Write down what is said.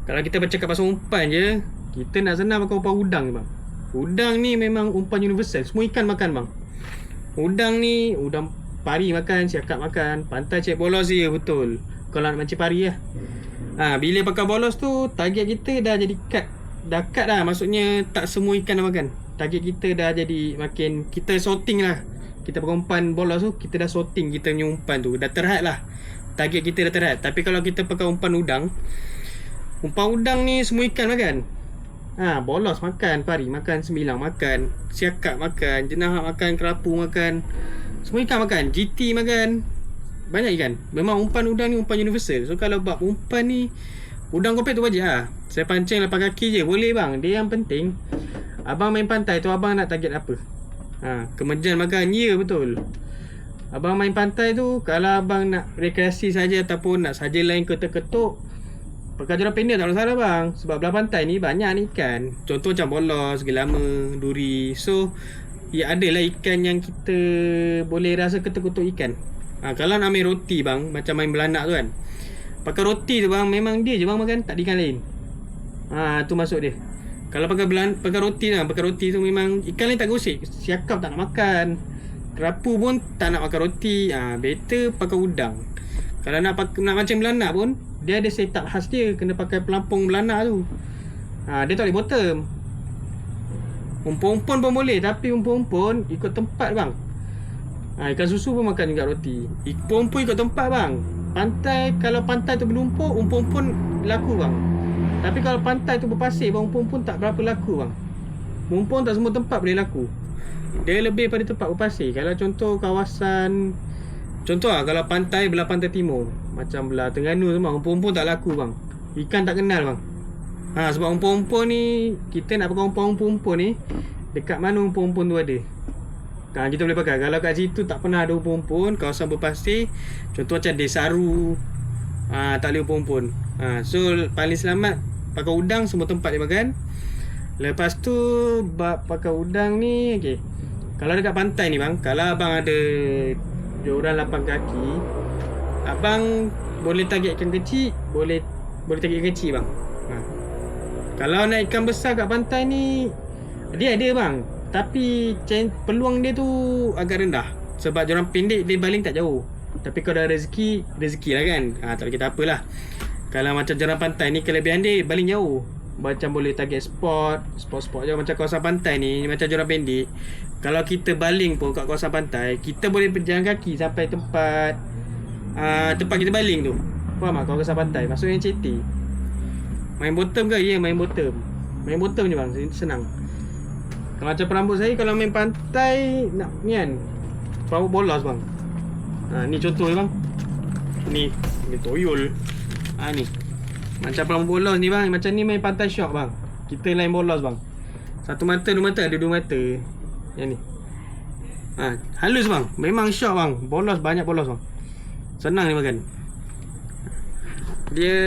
Kalau kita bercakap pasal umpan je, kita nak senang pakai umpan udang ni bang. Udang ni memang umpan universal. Semua ikan makan bang. Udang ni, udang pari makan, siakap makan, pantai cek bolos je betul. Kalau nak mancing pari lah. Bila pakai bolos tu, target kita dah jadi dah cut dah. Maksudnya tak semua ikan dah makan. Target kita dah jadi makin, kita sorting lah. Kita pakai umpan bolos tu, kita dah sorting kita punya umpan tu. Dah terhad lah. Target kita dah terhad. Tapi kalau kita pakai umpan udang ni semua ikan makan. Bolos makan, pari makan, sembilang makan, siakap makan, jenahak makan, kerapu makan. Semua ikan makan, GT makan. Banyak ikan. Memang umpan udang ni umpan universal. So kalau bab umpan ni, udang kopek tu wajib lah. Saya pancing 8 kaki je, boleh bang. Dia yang penting, abang main pantai tu, abang nak target apa? Kemejan makan, ya betul. Abang main pantai tu, kalau abang nak rekreasi saja ataupun nak saja lain ketuk-ketuk, pakai joran pendek tak masalah bang. Sebab belah pantai ni banyak ni ikan. Contoh macam bolos, gelama, duri. So ya adalah ikan yang kita boleh rasa ketuk-ketuk ikan. Kalau nak main roti bang, macam main belanak tu kan, pakai roti tu bang, memang dia je bang makan, tak ada ikan lain. Tu masuk dia. Kalau pakai roti lah, pakai roti tu memang ikan lain tak gosip. Siakap tak nak makan, kerapu pun tak nak makan roti. Better pakai udang. Kalau nak macam belanak pun, dia ada setup khas dia. Kena pakai pelampung belanak tu. Dia tak boleh bottom. Umpun-umpun pun boleh, tapi umpun-umpun ikut tempat bang. Ikan susu pun makan juga roti. Umpun-umpun ikut tempat bang. Pantai, kalau pantai tu berlumpur, umpun-umpun laku bang. Tapi kalau pantai tu berpasir bang, umpun-umpun tak berapa laku bang. Umpun tak semua tempat boleh laku. Dia lebih pada tempat berpasir. Kalau contoh kawasan, contoh lah, kalau pantai belah pantai timur, macam belah Terengganu semua, umpun-umpun tak laku bang. Ikan tak kenal bang. Sebab umpun-umpun ni, kita nak pakai umpan umpun-umpun ni, dekat mana umpun-umpun tu ada. Kita boleh pakai. Kalau kat situ tak pernah ada umpun-umpun, kawasan berpasir, contoh macam Desaru, tak boleh umpun-umpun. So paling selamat pakai udang, semua tempat dia makan. Lepas tu pakai udang ni, okay. Kalau dekat pantai ni bang, kalau abang ada joran 8 kaki, abang boleh target ikan kecil, boleh target ikan kecil bang. Kalau nak ikan besar kat pantai ni, dia ada bang, tapi peluang dia tu agak rendah. Sebab joran pendek dia baling tak jauh. Tapi kalau ada rezeki lah kan. Tak kita apalah. Kalau macam joran pantai ni, kelebihan dia baling jauh. Macam boleh target spot je. Macam kawasan pantai ni, macam joran pendek, kalau kita baling pun kat kawasan pantai, kita boleh berjalan kaki sampai tempat kita baling tu. Faham tak? Kawasan pantai, maksudnya CT. Main bottom ke? Ya, main bottom. Main bottom je bang, senang. Kalau macam perambut saya, kalau main pantai, nak ni kan, perambut bolos bang. Ni contoh je bang. Ni toyol. Ni macam perambut bolos ni bang. Macam ni main pantai shock bang. Kita lain bolos bang. Satu mata, dua mata, ada 2 mata. Yang ni halus bang. Memang shock bang. Bolos, banyak bolos bang. Senang dia makan. Dia